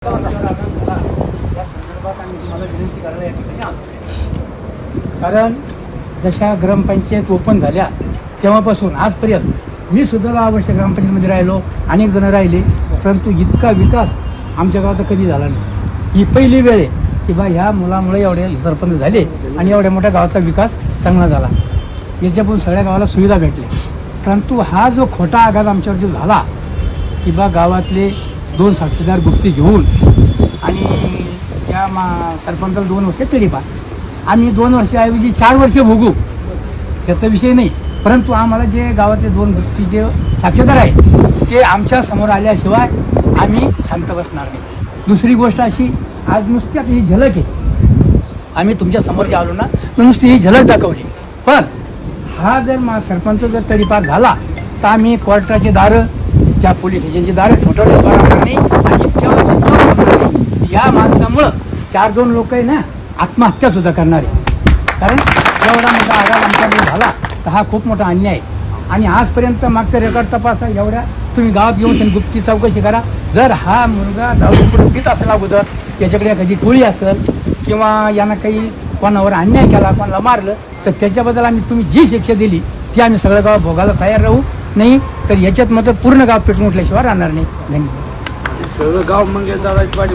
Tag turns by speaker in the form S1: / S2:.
S1: या संदर्भात आम्ही तुम्हाला विनंती करायला या ठिकाणी आलो. कारण जशा ग्रामपंचायत ओपन झाल्या तेव्हापासून आजपर्यंत मी सुद्धा 10 वर्ष ग्रामपंचायतमध्ये राहिलो, अनेक जण राहिले, परंतु इतका विकास आमच्या गावाचा कधी झाला नाही. ही पहिली वेळ आहे की बा ह्या मुलामुळे एवढे सरपंच झाले आणि एवढ्या मोठ्या गावाचा विकास चांगला झाला. याच्यापासून सगळ्या गावाला सुविधा भेटल्या. परंतु हा जो खोटा आघात आमच्यावर जो झाला की बा गावातले 2 साक्षीदार गुप्ती घेऊन आणि त्या सरपंचाला 2 वर्ष तडीपार, आम्ही 2 वर्षाऐवजी 4 वर्ष भोगू त्याचा विषय नाही. परंतु आम्हाला जे गावातले 2 गुप्तीचे साक्षीदार आहे ते आमच्या समोर आल्याशिवाय आम्ही शांत बसणार नाही. दुसरी गोष्ट अशी, आज नुसती आता ही झलक आहे, आम्ही तुमच्या समोर जे आलो ना तर नुसती ही झलक दाखवली. पण हा जर सरपंच जर तडीपार झाला तर आम्ही कोर्टाचे दारं, त्या पोलीस स्टेशनची दारं ठोठवले बरोबर नाही. आणि इतक्यावर या माणसामुळं 4-2 लोक आहे ना आत्महत्या सुद्धा करणार आहे. कारण एवढा मोठा आघात आमच्याकडे झाला तर हा खूप मोठा अन्याय आहे. आणि आजपर्यंत मागचा रेकॉर्ड तपासा, एवढ्या तुम्ही गावात येऊन गुप्ती चौकशी करा. जर हा मुलगा दारू पित असेल अगोदर, याच्याकडे एखादी टोळी असेल किंवा यानं काही कोणावर अन्याय केला, कोणाला मारलं, तर त्याच्याबद्दल आम्ही तुम्ही जी शिक्षा दिली ती आम्ही सगळं गाव भोगायला तयार राहू. नाही तर याच्यात मात्र पूर्ण गाव पेटून उठल्याशिवाय राहणार नाही. धन्यवाद.
S2: सगळं गाव मंगेश दादाची पाठी